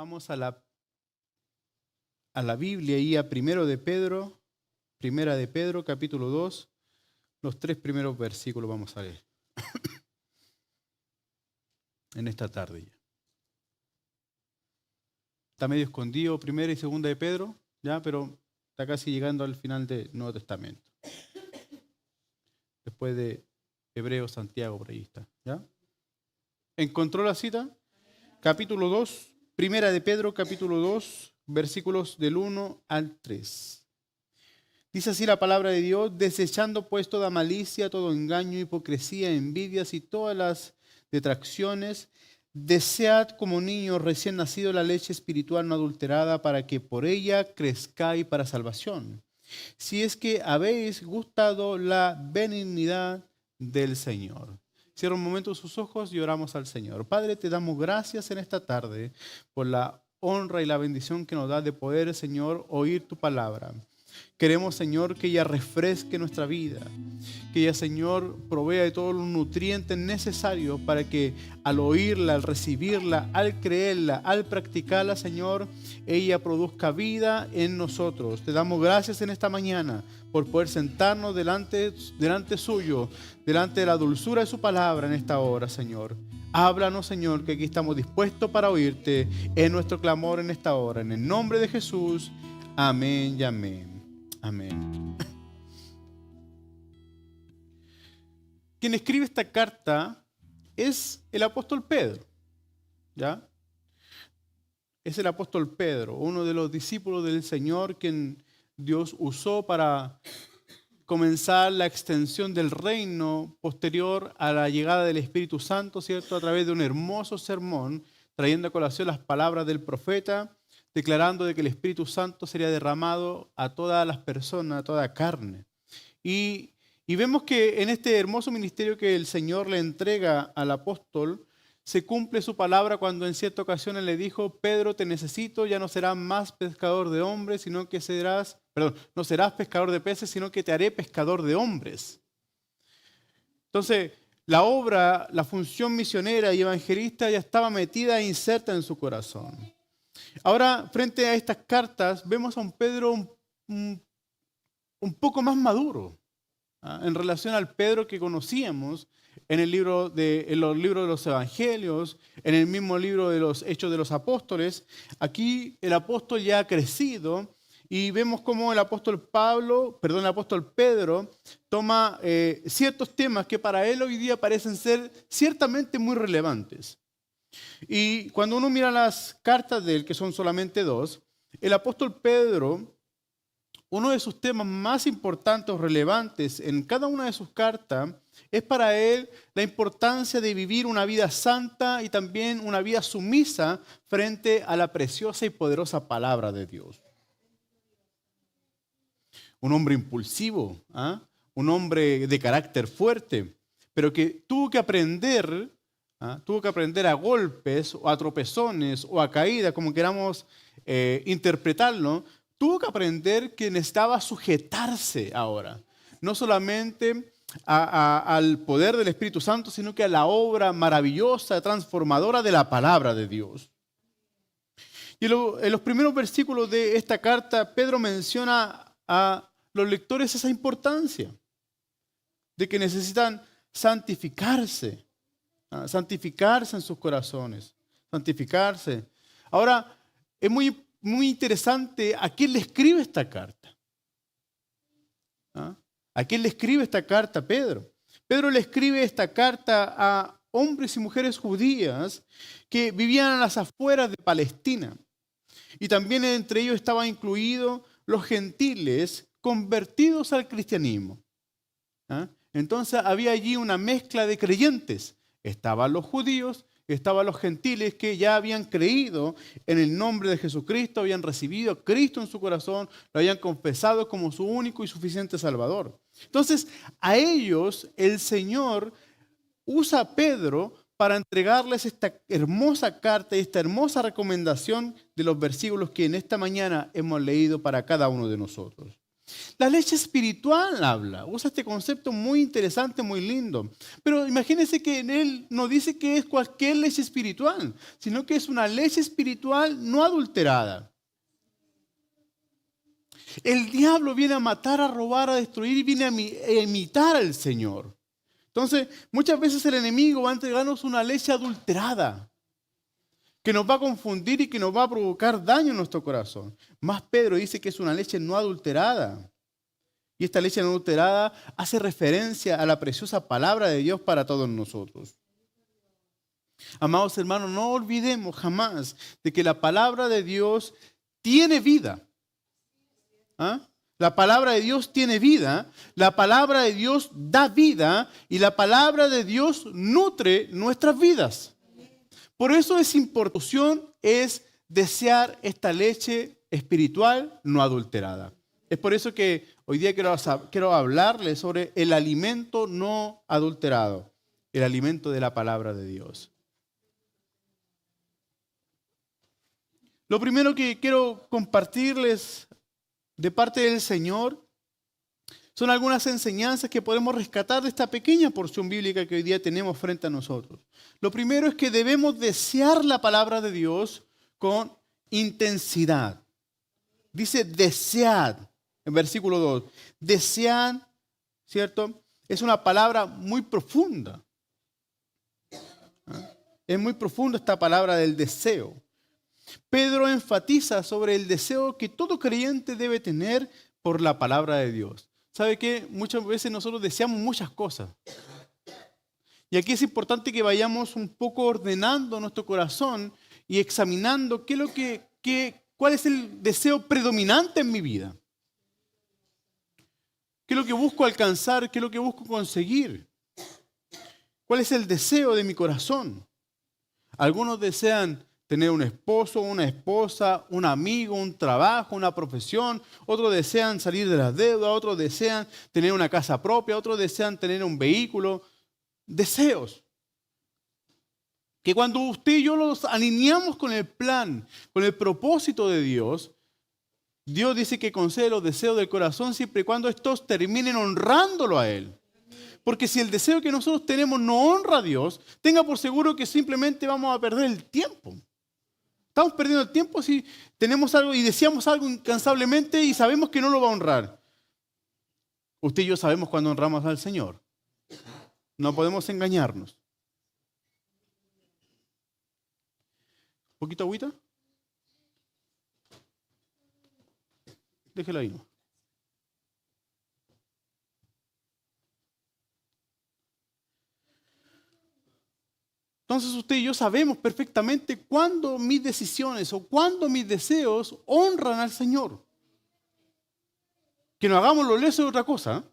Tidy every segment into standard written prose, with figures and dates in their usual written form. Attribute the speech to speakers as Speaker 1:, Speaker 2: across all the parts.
Speaker 1: Vamos a la Biblia y a Primera de Pedro, capítulo 2, los 3 primeros versículos vamos a leer en esta tarde ya. Está medio escondido Primera y Segunda de Pedro, ya, pero está casi llegando al final del Nuevo Testamento. Después de Hebreo, Santiago, por ahí está, ¿ya? ¿Encontró la cita? Capítulo 2, Primera de Pedro, capítulo 2, versículos del 1 al 3. Dice así la palabra de Dios: desechando pues toda malicia, todo engaño, hipocresía, envidias y todas las detracciones, desead como niños recién nacidos la leche espiritual no adulterada, para que por ella crezcáis para salvación, si es que habéis gustado la benignidad del Señor. Cierra un momento sus ojos y oramos al Señor. Padre, te damos gracias en esta tarde por la honra y la bendición que nos da de poder, Señor, oír tu palabra. Queremos, Señor, que ella refresque nuestra vida, que ella, Señor, provea de todos los nutrientes necesarios para que al oírla, al recibirla, al creerla, al practicarla, Señor, ella produzca vida en nosotros. Te damos gracias en esta mañana por poder sentarnos delante suyo, delante de la dulzura de su palabra en esta hora, Señor. Háblanos, Señor, que aquí estamos dispuestos para oírte en nuestro clamor en esta hora. En el nombre de Jesús, amén y amén. Amén. Quien escribe esta carta es el apóstol Pedro, ¿ya? Es el apóstol Pedro, uno de los discípulos del Señor, quien Dios usó para comenzar la extensión del reino posterior a la llegada del Espíritu Santo, ¿cierto? A través de un hermoso sermón, trayendo a colación las palabras del profeta, declarando de que el Espíritu Santo sería derramado a todas las personas, a toda carne. Y vemos que en este hermoso ministerio que el Señor le entrega al apóstol, se cumple su palabra cuando en cierta ocasión le dijo: Pedro, te necesito, ya no serás más pescador de hombres, sino que no serás pescador de peces, sino que te haré pescador de hombres. Entonces, la obra, la función misionera y evangelista ya estaba metida e inserta en su corazón. Ahora, frente a estas cartas, vemos a un Pedro un poco más maduro, en relación al Pedro que conocíamos en los libros de los Evangelios, en el mismo libro de los Hechos de los Apóstoles. Aquí el apóstol ya ha crecido y vemos cómo el apóstol Pedro toma ciertos temas que para él hoy día parecen ser ciertamente muy relevantes. Y cuando uno mira las cartas de él, que son solamente 2, el apóstol Pedro, uno de sus temas más importantes o relevantes en cada una de sus cartas es para él la importancia de vivir una vida santa y también una vida sumisa frente a la preciosa y poderosa palabra de Dios. Un hombre impulsivo, un hombre de carácter fuerte, pero que tuvo que aprender a golpes o a tropezones o a caídas, como queramos interpretarlo. Tuvo que aprender que necesitaba sujetarse ahora, no solamente al poder del Espíritu Santo, sino que a la obra maravillosa, transformadora de la palabra de Dios. Y en los primeros versículos de esta carta, Pedro menciona a los lectores esa importancia de que necesitan santificarse en sus corazones, santificarse. Ahora, es muy interesante a quién le escribe esta carta. ¿A quién le escribe esta carta Pedro? Pedro le escribe esta carta a hombres y mujeres judías que vivían a las afueras de Palestina. Y también entre ellos estaban incluidos los gentiles convertidos al cristianismo. Entonces había allí una mezcla de creyentes. Estaban los judíos, estaban los gentiles que ya habían creído en el nombre de Jesucristo, habían recibido a Cristo en su corazón, lo habían confesado como su único y suficiente Salvador. Entonces, a ellos el Señor usa a Pedro para entregarles esta hermosa carta y esta hermosa recomendación de los versículos que en esta mañana hemos leído para cada uno de nosotros. La leche espiritual habla, usa este concepto muy interesante, muy lindo. Pero imagínense que en él no dice que es cualquier leche espiritual, sino que es una leche espiritual no adulterada. El diablo viene a matar, a robar, a destruir y viene a imitar al Señor. Entonces, muchas veces el enemigo va a entregarnos una leche adulterada que nos va a confundir y que nos va a provocar daño en nuestro corazón. Más Pedro dice que es una leche no adulterada. Y esta leche no adulterada hace referencia a la preciosa palabra de Dios para todos nosotros. Amados hermanos, no olvidemos jamás de que la palabra de Dios tiene vida. ¿Ah? La palabra de Dios tiene vida, la palabra de Dios da vida y la palabra de Dios nutre nuestras vidas. Por eso es importante es desear esta leche espiritual no adulterada. Es por eso que hoy día quiero hablarles sobre el alimento no adulterado, el alimento de la palabra de Dios. Lo primero que quiero compartirles de parte del Señor son algunas enseñanzas que podemos rescatar de esta pequeña porción bíblica que hoy día tenemos frente a nosotros. Lo primero es que debemos desear la palabra de Dios con intensidad. Dice desead en versículo 2. Desead, ¿cierto? Es una palabra muy profunda. Es muy profunda esta palabra del deseo. Pedro enfatiza sobre el deseo que todo creyente debe tener por la palabra de Dios. ¿Sabe qué? Muchas veces nosotros deseamos muchas cosas. Y aquí es importante que vayamos un poco ordenando nuestro corazón y examinando cuál es el deseo predominante en mi vida. ¿Qué es lo que busco alcanzar? ¿Qué es lo que busco conseguir? ¿Cuál es el deseo de mi corazón? Algunos desean tener un esposo, una esposa, un amigo, un trabajo, una profesión. Otros desean salir de las deudas. Otros desean tener una casa propia. Otros desean tener un vehículo. Deseos. Que cuando usted y yo los alineamos con el plan, con el propósito de Dios, Dios dice que concede los deseos del corazón siempre y cuando estos terminen honrándolo a Él. Porque si el deseo que nosotros tenemos no honra a Dios, tenga por seguro que simplemente vamos a perder el tiempo. Estamos perdiendo el tiempo si tenemos algo y deseamos algo incansablemente y sabemos que no lo va a honrar. Usted y yo sabemos cuando honramos al Señor. No podemos engañarnos. ¿Un poquito agüita? Déjelo ahí, ¿no? Entonces usted y yo sabemos perfectamente cuándo mis decisiones o cuándo mis deseos honran al Señor. Que no hagamos lo leso es otra cosa. ¿Eh?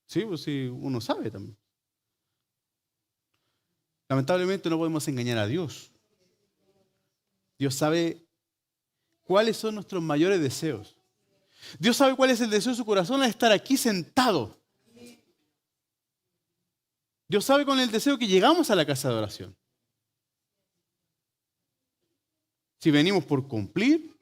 Speaker 1: Sí, pues sí, uno sabe también. Lamentablemente no podemos engañar a Dios. Dios sabe cuáles son nuestros mayores deseos. Dios sabe cuál es el deseo de su corazón al estar aquí sentado. Dios sabe con el deseo que llegamos a la casa de oración. Si venimos por cumplir,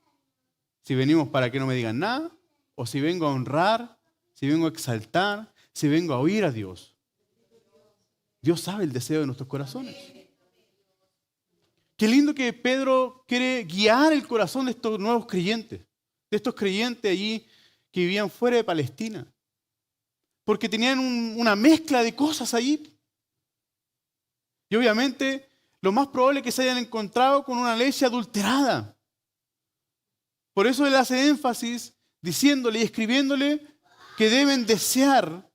Speaker 1: si venimos para que no me digan nada, o si vengo a honrar, si vengo a exaltar, si vengo a oír a Dios. Dios sabe el deseo de nuestros corazones. Qué lindo que Pedro quiere guiar el corazón de estos nuevos creyentes, de estos creyentes allí que vivían fuera de Palestina. Porque tenían una mezcla de cosas allí. Y obviamente lo más probable es que se hayan encontrado con una leche adulterada. Por eso él hace énfasis diciéndole y escribiéndole que deben desear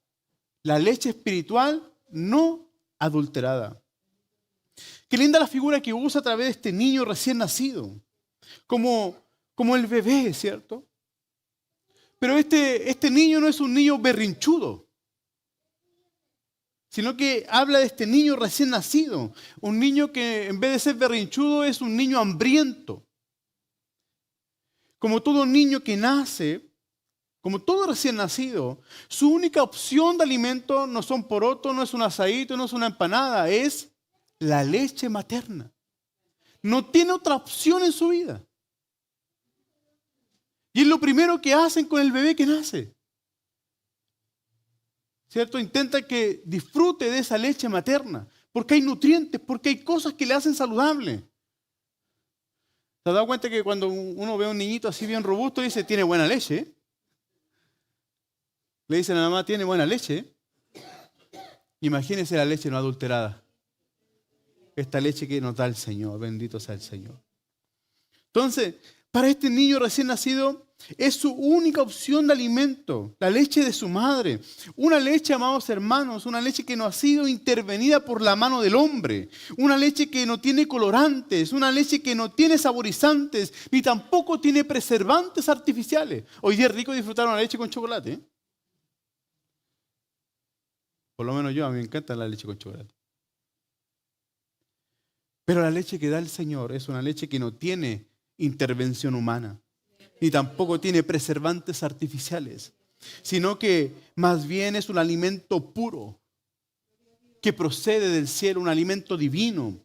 Speaker 1: la leche espiritual no adulterada. Qué linda la figura que usa a través de este niño recién nacido. Como el bebé, ¿cierto? Pero este niño no es un niño berrinchudo, sino que habla de este niño recién nacido. Un niño que en vez de ser berrinchudo es un niño hambriento. Como todo niño que nace, como todo recién nacido, su única opción de alimento no son porotos, no es un asadito, no es una empanada, es la leche materna. No tiene otra opción en su vida. Y es lo primero que hacen con el bebé que nace. ¿Cierto? Intenta que disfrute de esa leche materna, porque hay nutrientes, porque hay cosas que le hacen saludable. ¿Te has dado cuenta que cuando uno ve a un niñito así bien robusto, dice, tiene buena leche? Le dicen a la mamá, tiene buena leche. Imagínense la leche no adulterada. Esta leche que nos da el Señor, bendito sea el Señor. Entonces, para este niño recién nacido, es su única opción de alimento, la leche de su madre. Una leche, amados hermanos, una leche que no ha sido intervenida por la mano del hombre. Una leche que no tiene colorantes, una leche que no tiene saborizantes, ni tampoco tiene preservantes artificiales. Hoy día es rico disfrutar una leche con chocolate, ¿eh? Por lo menos yo, a mí me encanta la leche con chocolate. Pero la leche que da el Señor es una leche que no tiene intervención humana, ni tampoco tiene preservantes artificiales, sino que más bien es un alimento puro, que procede del cielo, un alimento divino,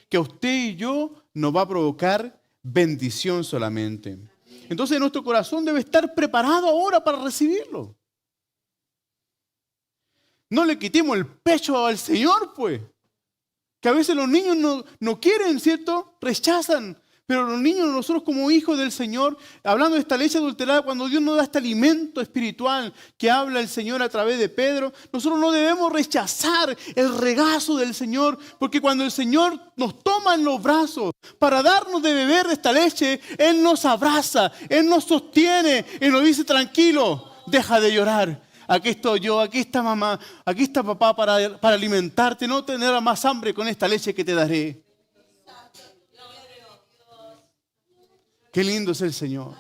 Speaker 1: que a usted y yo nos va a provocar bendición solamente. Entonces nuestro corazón debe estar preparado ahora para recibirlo. No le quitemos el pecho al Señor, pues. Que a veces los niños no quieren, ¿cierto? Rechazan. Pero los niños, nosotros como hijos del Señor, hablando de esta leche adulterada, cuando Dios nos da este alimento espiritual que habla el Señor a través de Pedro, nosotros no debemos rechazar el regazo del Señor, porque cuando el Señor nos toma en los brazos para darnos de beber de esta leche, Él nos abraza, Él nos sostiene y nos dice, tranquilo, deja de llorar. Aquí estoy yo, aquí está mamá, aquí está papá para alimentarte, no tendrás más hambre con esta leche que te daré. Qué lindo es el Señor.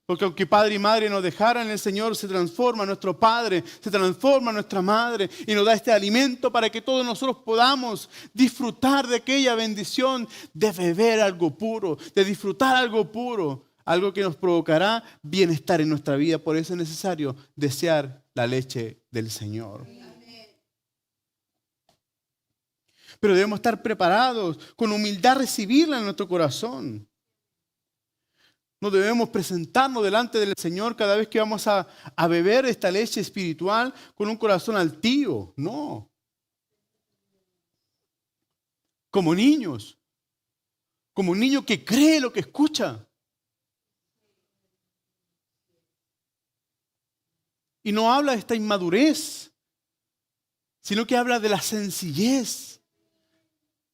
Speaker 1: Porque aunque padre y madre nos dejaran, el Señor se transforma en nuestro Padre, se transforma en nuestra madre y nos da este alimento para que todos nosotros podamos disfrutar de aquella bendición de beber algo puro, de disfrutar algo puro. Algo que nos provocará bienestar en nuestra vida. Por eso es necesario desear la leche del Señor. Pero debemos estar preparados, con humildad recibirla en nuestro corazón. No debemos presentarnos delante del Señor cada vez que vamos a beber esta leche espiritual con un corazón altivo. No. Como niños. Como un niño que cree lo que escucha. Y no habla de esta inmadurez, sino que habla de la sencillez,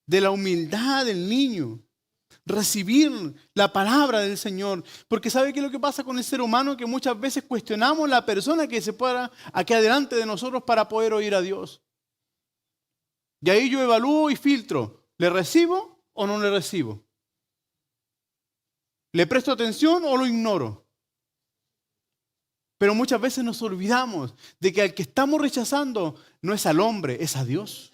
Speaker 1: de la humildad del niño. Recibir la palabra del Señor. Porque ¿sabe qué es lo que pasa con el ser humano? Que muchas veces cuestionamos la persona que se para aquí adelante de nosotros para poder oír a Dios. Y ahí yo evalúo y filtro. ¿Le recibo o no le recibo? ¿Le presto atención o lo ignoro? Pero muchas veces nos olvidamos de que al que estamos rechazando no es al hombre, es a Dios.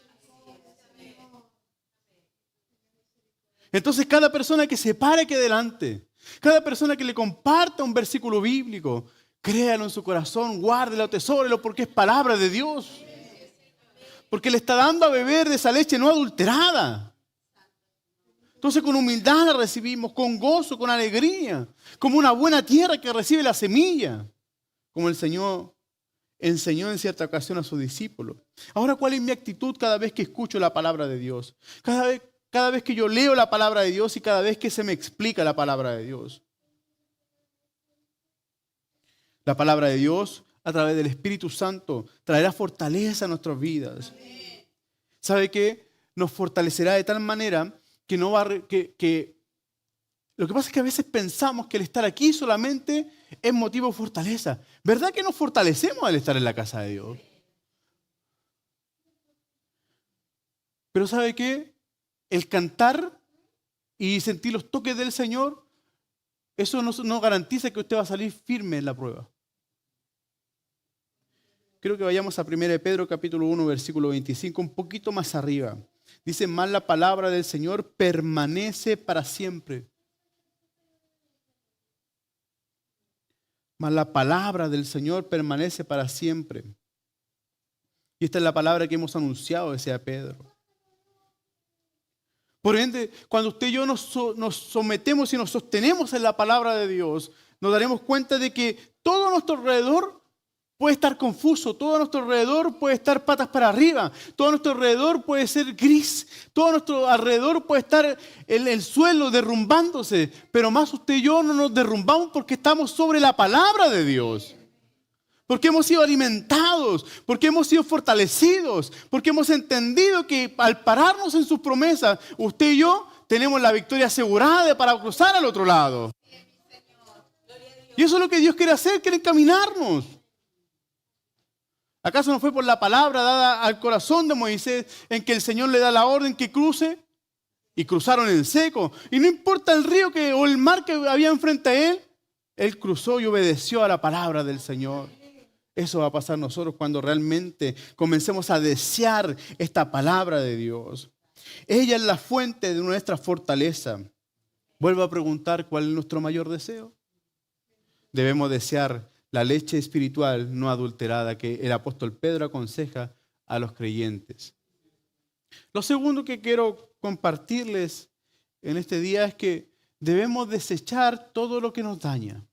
Speaker 1: Entonces cada persona que se pare aquí adelante, cada persona que le comparta un versículo bíblico, créalo en su corazón, guárdelo, atesórelo, porque es palabra de Dios. Porque le está dando a beber de esa leche no adulterada. Entonces con humildad la recibimos, con gozo, con alegría, como una buena tierra que recibe la semilla. Como el Señor enseñó en cierta ocasión a sus discípulos. Ahora, ¿cuál es mi actitud cada vez que escucho la palabra de Dios? Cada vez que yo leo la palabra de Dios y cada vez que se me explica la palabra de Dios. La palabra de Dios, a través del Espíritu Santo, traerá fortaleza a nuestras vidas. ¿Sabe qué? Nos fortalecerá de tal manera que no va que lo que pasa es que a veces pensamos que el estar aquí solamente es motivo de fortaleza. ¿Verdad que nos fortalecemos al estar en la casa de Dios? Pero ¿sabe qué? El cantar y sentir los toques del Señor, eso no garantiza que usted va a salir firme en la prueba. Creo que vayamos a 1 Pedro capítulo 1, versículo 25, un poquito más arriba. Dice, más la palabra del Señor permanece para siempre. Mas la palabra del Señor permanece para siempre. Y esta es la palabra que hemos anunciado, decía Pedro. Por ende, cuando usted y yo nos sometemos y nos sostenemos en la palabra de Dios, nos daremos cuenta de que todo a nuestro alrededor puede estar confuso, todo a nuestro alrededor puede estar patas para arriba, todo a nuestro alrededor puede ser gris, todo a nuestro alrededor puede estar el suelo derrumbándose, pero más usted y yo no nos derrumbamos porque estamos sobre la palabra de Dios. Porque hemos sido alimentados, porque hemos sido fortalecidos, porque hemos entendido que al pararnos en sus promesas, usted y yo tenemos la victoria asegurada para cruzar al otro lado. Y eso es lo que Dios quiere hacer, quiere encaminarnos. ¿Acaso no fue por la palabra dada al corazón de Moisés en que el Señor le da la orden que cruce? Y cruzaron en seco. Y no importa el río o el mar que había enfrente a él, él cruzó y obedeció a la palabra del Señor. Eso va a pasar nosotros cuando realmente comencemos a desear esta palabra de Dios. Ella es la fuente de nuestra fortaleza. Vuelvo a preguntar, ¿cuál es nuestro mayor deseo? Debemos desear la leche espiritual no adulterada que el apóstol Pedro aconseja a los creyentes. Lo segundo que quiero compartirles en este día es que debemos desechar todo lo que nos daña.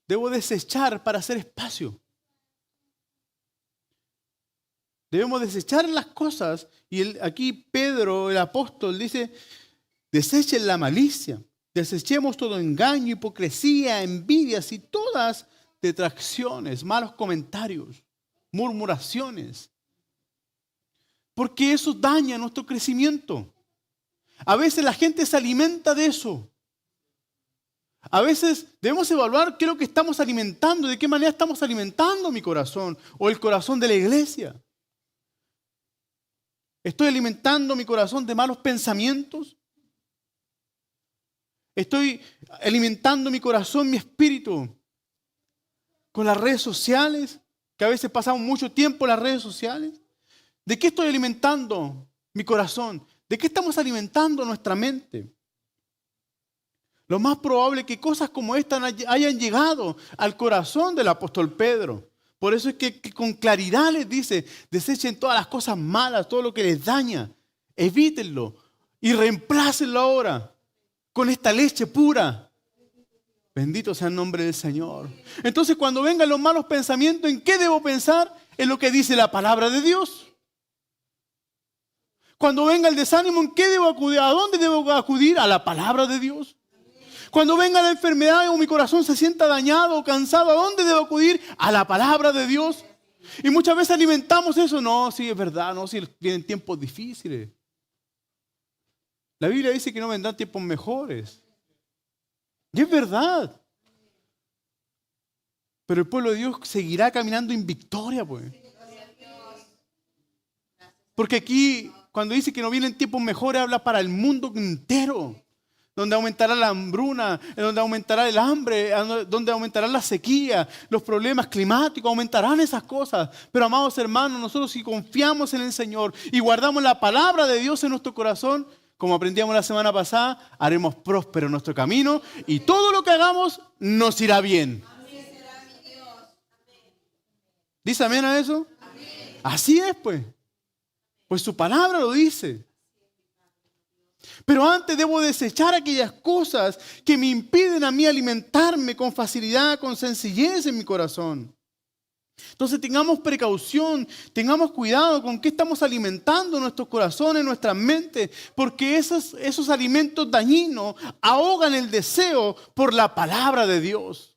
Speaker 1: Debo desechar para hacer espacio. Debemos desechar las cosas. Y aquí Pedro, el apóstol, dice, desechen la malicia. Desechemos todo engaño, hipocresía, envidias y todas detracciones, malos comentarios, murmuraciones. Porque eso daña nuestro crecimiento. A veces la gente se alimenta de eso. A veces debemos evaluar qué es lo que estamos alimentando, de qué manera estamos alimentando mi corazón o el corazón de la iglesia. ¿Estoy alimentando mi corazón de malos pensamientos? ¿Estoy alimentando mi corazón, mi espíritu con las redes sociales? Que a veces pasamos mucho tiempo en las redes sociales. ¿De qué estoy alimentando mi corazón? ¿De qué estamos alimentando nuestra mente? Lo más probable es que cosas como esta hayan llegado al corazón del apóstol Pedro. Por eso es que con claridad les dice, desechen todas las cosas malas, todo lo que les daña. Evítenlo y reemplácenlo ahora con esta leche pura. Bendito sea el nombre del Señor. Entonces cuando vengan los malos pensamientos, ¿en qué debo pensar? En lo que dice la palabra de Dios. Cuando venga el desánimo, ¿en qué debo acudir? ¿A dónde debo acudir? A la palabra de Dios. Cuando venga la enfermedad o mi corazón se sienta dañado o cansado, ¿a dónde debo acudir? A la palabra de Dios. Y muchas veces alimentamos eso. No, sí, es verdad, no, sí, vienen tiempos difíciles. La Biblia dice que no vendrán tiempos mejores. Y es verdad. Pero el pueblo de Dios seguirá caminando en victoria, pues. Porque aquí, cuando dice que no vienen tiempos mejores, habla para el mundo entero. Donde aumentará la hambruna, donde aumentará el hambre, donde aumentará la sequía, los problemas climáticos, aumentarán esas cosas. Pero amados hermanos, nosotros si confiamos en el Señor y guardamos la palabra de Dios en nuestro corazón, como aprendíamos la semana pasada, haremos próspero nuestro camino y todo lo que hagamos nos irá bien. ¿Dice amén a eso? Amén. Así es, pues. Pues su palabra lo dice. Pero antes debo desechar aquellas cosas que me impiden a mí alimentarme con facilidad, con sencillez en mi corazón. Entonces tengamos precaución, tengamos cuidado con qué estamos alimentando nuestros corazones, nuestras mentes, porque esos alimentos dañinos ahogan el deseo por la palabra de Dios.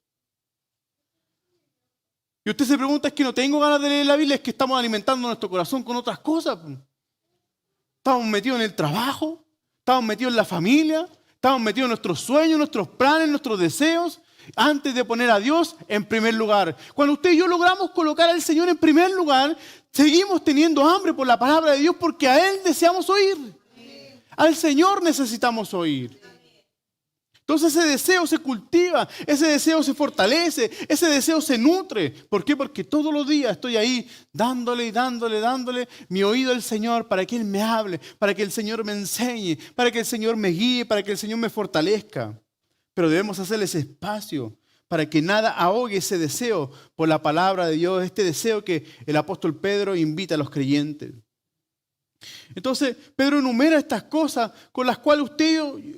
Speaker 1: Y usted se pregunta, es que no tengo ganas de leer la Biblia, es que estamos alimentando nuestro corazón con otras cosas. Estamos metidos en el trabajo. Estamos metidos en la familia, estamos metidos en nuestros sueños, nuestros planes, nuestros deseos, antes de poner a Dios en primer lugar. Cuando usted y yo logramos colocar al Señor en primer lugar, seguimos teniendo hambre por la palabra de Dios porque a Él deseamos oír. Al Señor necesitamos oír. Entonces ese deseo se cultiva, ese deseo se fortalece, ese deseo se nutre. ¿Por qué? Porque todos los días estoy ahí dándole mi oído al Señor para que Él me hable, para que el Señor me enseñe, para que el Señor me guíe, para que el Señor me fortalezca. Pero debemos hacerle ese espacio para que nada ahogue ese deseo por la palabra de Dios, este deseo que el apóstol Pedro invita a los creyentes. Entonces, Pedro enumera estas cosas con las cuales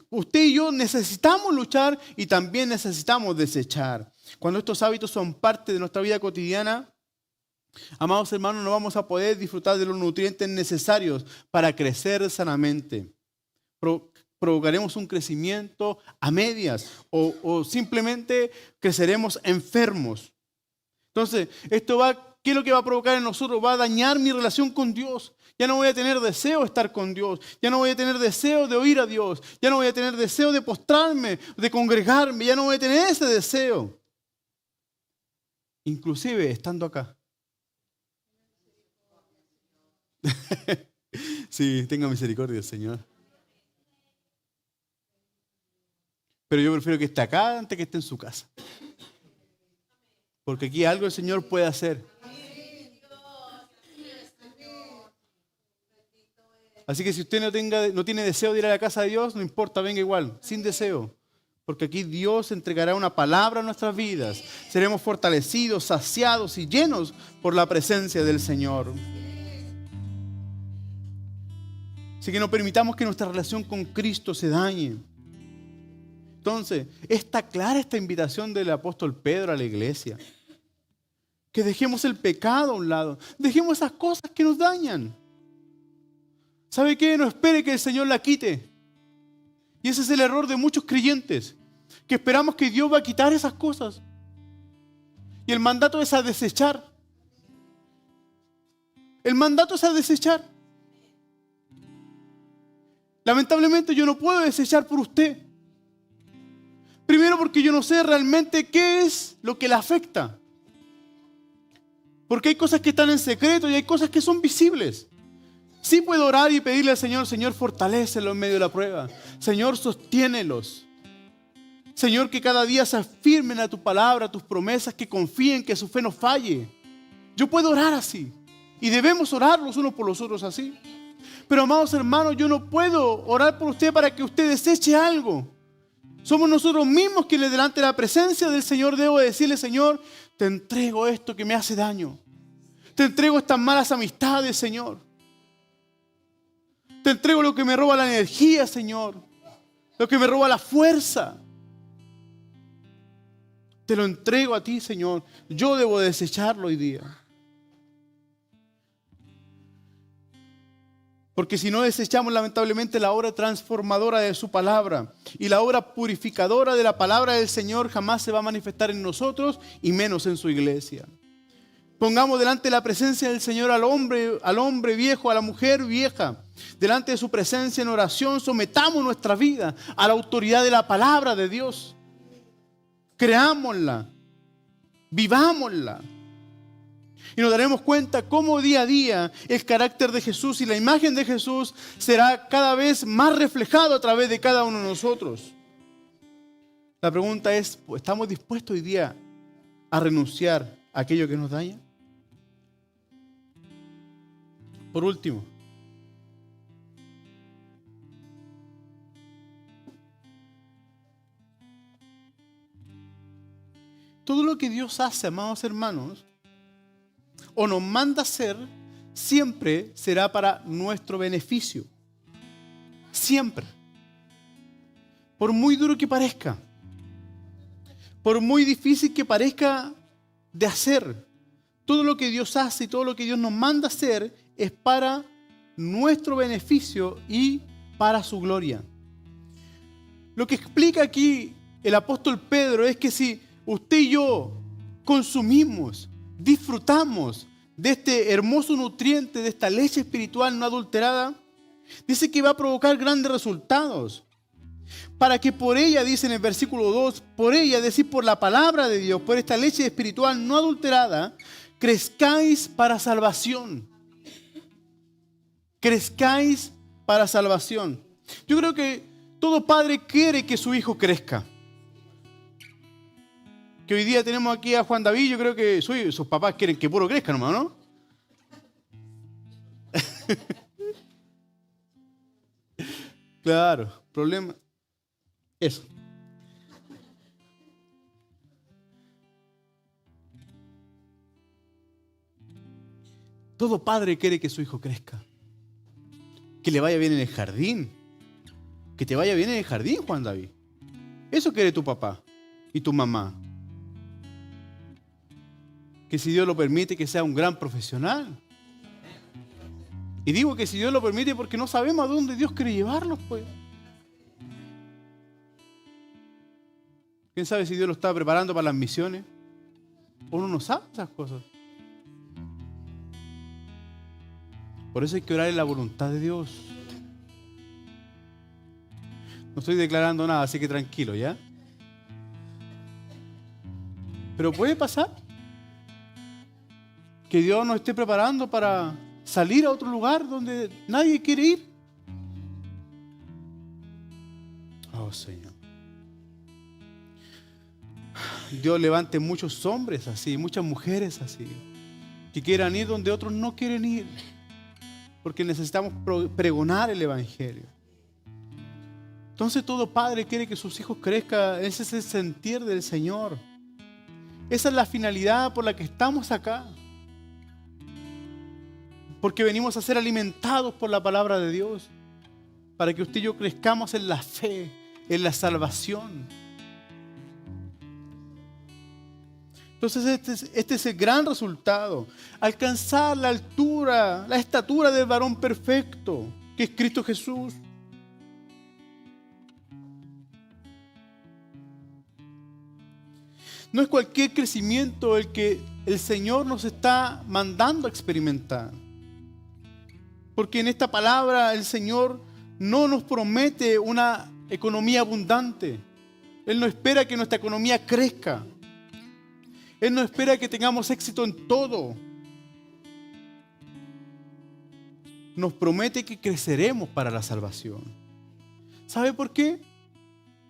Speaker 1: usted y yo necesitamos luchar y también necesitamos desechar. Cuando estos hábitos son parte de nuestra vida cotidiana, amados hermanos, no vamos a poder disfrutar de los nutrientes necesarios para crecer sanamente. Provocaremos un crecimiento a medias o simplemente creceremos enfermos. Entonces, ¿qué es lo que va a provocar en nosotros? Va a dañar mi relación con Dios. Ya no voy a tener deseo de estar con Dios. Ya no voy a tener deseo de oír a Dios. Ya no voy a tener deseo de postrarme, de congregarme. Ya no voy a tener ese deseo. Inclusive estando acá. Sí, tenga misericordia, Señor. Pero yo prefiero que esté acá antes que esté en su casa. Porque aquí algo el Señor puede hacer. Así que si usted no tiene deseo de ir a la casa de Dios, no importa, venga igual, sin deseo. Porque aquí Dios entregará una palabra a nuestras vidas. Seremos fortalecidos, saciados y llenos por la presencia del Señor. Así que no permitamos que nuestra relación con Cristo se dañe. Entonces, está clara esta invitación del apóstol Pedro a la iglesia. Que dejemos el pecado a un lado. Dejemos esas cosas que nos dañan. ¿Sabe qué? No espere que el Señor la quite. Y ese es el error de muchos creyentes. Que esperamos que Dios va a quitar esas cosas. Y el mandato es a desechar. El mandato es a desechar. Lamentablemente yo no puedo desechar por usted. Primero porque yo no sé realmente qué es lo que le afecta. Porque hay cosas que están en secreto y hay cosas que son visibles. Sí puedo orar y pedirle al Señor, Señor, fortalécelos en medio de la prueba. Señor, sostiénelos. Señor, que cada día se afirmen a tu palabra, a tus promesas, que confíen, que su fe no falle. Yo puedo orar así. Y debemos orar los unos por los otros así. Pero amados hermanos, yo no puedo orar por usted para que usted deseche algo. Somos nosotros mismos quienes delante de la presencia del Señor debo decirle, Señor, te entrego esto que me hace daño. Te entrego estas malas amistades, Señor. Te entrego lo que me roba la energía, Señor. Lo que me roba la fuerza. Te lo entrego a ti, Señor. Yo debo desecharlo hoy día. Porque si no desechamos lamentablemente la obra transformadora de su palabra y la obra purificadora de la palabra del Señor jamás se va a manifestar en nosotros y menos en su iglesia. Pongamos delante de la presencia del Señor al hombre viejo, a la mujer vieja. Delante de su presencia en oración sometamos nuestra vida a la autoridad de la palabra de Dios. Creámosla, vivámosla. Y nos daremos cuenta cómo día a día el carácter de Jesús y la imagen de Jesús será cada vez más reflejado a través de cada uno de nosotros. La pregunta es, ¿estamos dispuestos hoy día a renunciar a aquello que nos daña? Por último, todo lo que Dios hace, amados hermanos, o nos manda hacer, siempre será para nuestro beneficio. Siempre. Por muy duro que parezca, por muy difícil que parezca de hacer, todo lo que Dios hace y todo lo que Dios nos manda hacer es para nuestro beneficio y para su gloria. Lo que explica aquí el apóstol Pedro es que si usted y yo consumimos, disfrutamos de este hermoso nutriente, de esta leche espiritual no adulterada, dice que va a provocar grandes resultados. Para que por ella, dice en el versículo 2, por ella, es decir, por la palabra de Dios, por esta leche espiritual no adulterada, crezcáis para salvación. Crezcáis para salvación. Yo creo que todo padre quiere que su hijo crezca. Que hoy día tenemos aquí a Juan David, yo creo que sus papás quieren que puro crezca nomás, ¿no? Claro, problema. Eso. Todo padre quiere que su hijo crezca. que le vaya bien en el jardín. Que te vaya bien en el jardín, Juan David. Eso quiere tu papá y tu mamá. Que si Dios lo permite, que sea un gran profesional. Y digo que si Dios lo permite porque no sabemos a dónde Dios quiere llevarlos, pues. ¿Quién sabe si Dios lo está preparando para las misiones? Uno no sabe esas cosas. Por eso hay que orar en la voluntad de Dios. No estoy declarando nada, así que tranquilo, ¿ya? Pero puede pasar que Dios nos esté preparando para salir a otro lugar donde nadie quiere ir. Oh, Señor. Dios levante muchos hombres así, muchas mujeres así, que quieran ir donde otros no quieren ir, porque necesitamos pregonar el Evangelio. Entonces todo padre quiere que sus hijos crezcan. Ese es el sentir del Señor. Esa es la finalidad por la que estamos acá. Porque venimos a ser alimentados por la palabra de Dios, para que usted y yo crezcamos en la fe, en la salvación. Entonces este es el gran resultado. Alcanzar la altura, la estatura del varón perfecto, que es Cristo Jesús. No es cualquier crecimiento el que el Señor nos está mandando a experimentar. Porque en esta palabra el Señor no nos promete una economía abundante. Él no espera que nuestra economía crezca. Él no espera que tengamos éxito en todo. Nos promete que creceremos para la salvación. ¿Sabe por qué?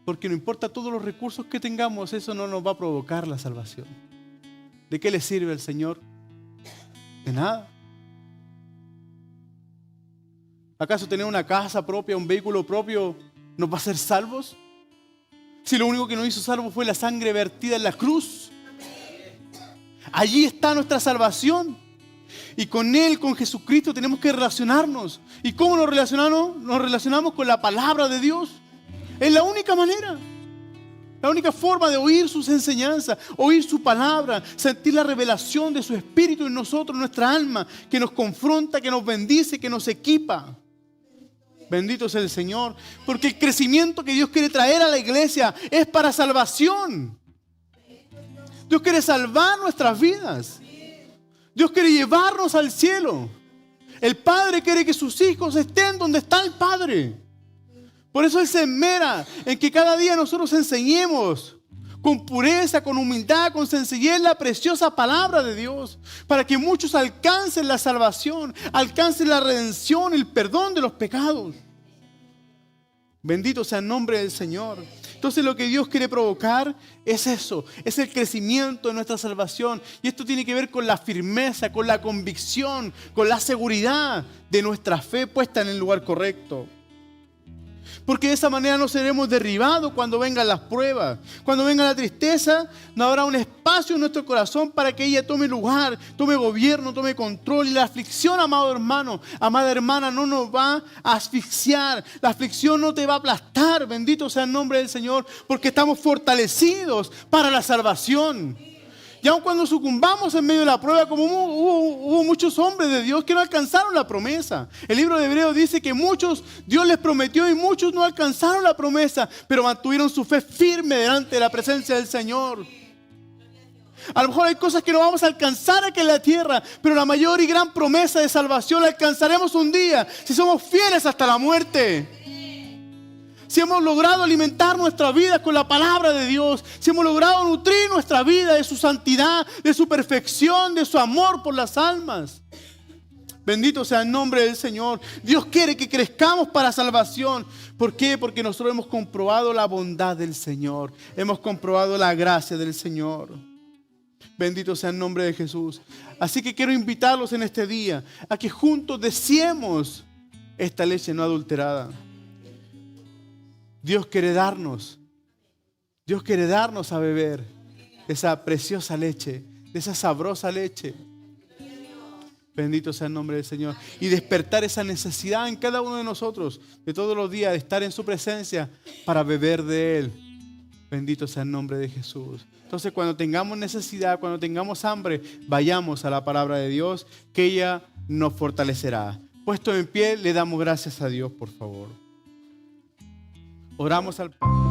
Speaker 1: Porque no importa todos los recursos que tengamos, eso no nos va a provocar la salvación. ¿De qué le sirve al Señor? De nada. ¿Acaso tener una casa propia, un vehículo propio, nos va a hacer salvos? Si lo único que nos hizo salvos fue la sangre vertida en la cruz. Allí está nuestra salvación. Y con Él, con Jesucristo, tenemos que relacionarnos. ¿Y cómo nos relacionamos? Nos relacionamos con la palabra de Dios. Es la única manera. La única forma de oír sus enseñanzas, oír su palabra, sentir la revelación de su Espíritu en nosotros, en nuestra alma, que nos confronta, que nos bendice, que nos equipa. Bendito sea el Señor, porque el crecimiento que Dios quiere traer a la iglesia es para salvación. Dios quiere salvar nuestras vidas. Dios quiere llevarnos al cielo. El Padre quiere que sus hijos estén donde está el Padre. Por eso Él se esmera en que cada día nosotros enseñemos con pureza, con humildad, con sencillez la preciosa palabra de Dios, para que muchos alcancen la salvación, alcancen la redención, el perdón de los pecados. Bendito sea el nombre del Señor. Entonces lo que Dios quiere provocar es eso, es el crecimiento de nuestra salvación. Y esto tiene que ver con la firmeza, con la convicción, con la seguridad de nuestra fe puesta en el lugar correcto. Porque de esa manera no seremos derribados cuando vengan las pruebas. Cuando venga la tristeza, no habrá un espacio en nuestro corazón para que ella tome lugar, tome gobierno, tome control. Y la aflicción, amado hermano, amada hermana, no nos va a asfixiar. La aflicción no te va a aplastar. Bendito sea el nombre del Señor, porque estamos fortalecidos para la salvación. Y aun cuando sucumbamos en medio de la prueba, como hubo muchos hombres de Dios que no alcanzaron la promesa. El libro de Hebreos dice que muchos Dios les prometió y muchos no alcanzaron la promesa, pero mantuvieron su fe firme delante de la presencia del Señor. A lo mejor hay cosas que no vamos a alcanzar aquí en la tierra, pero la mayor y gran promesa de salvación la alcanzaremos un día si somos fieles hasta la muerte. Si hemos logrado alimentar nuestra vida con la palabra de Dios, si hemos logrado nutrir nuestra vida de su santidad, de su perfección, de su amor por las almas. Bendito sea el nombre del Señor. Dios quiere que crezcamos para salvación. ¿Por qué? Porque nosotros hemos comprobado la bondad del Señor. Hemos comprobado la gracia del Señor. Bendito sea el nombre de Jesús. Así que quiero invitarlos en este día a que juntos deseemos esta leche no adulterada. Dios quiere darnos a beber esa preciosa leche, esa sabrosa leche. Bendito sea el nombre del Señor. Y despertar esa necesidad en cada uno de nosotros, de todos los días, de estar en su presencia para beber de Él. Bendito sea el nombre de Jesús. Entonces, cuando tengamos necesidad, cuando tengamos hambre, vayamos a la palabra de Dios, que ella nos fortalecerá. Puesto en pie, le damos gracias a Dios, por favor. Oramos al Padre.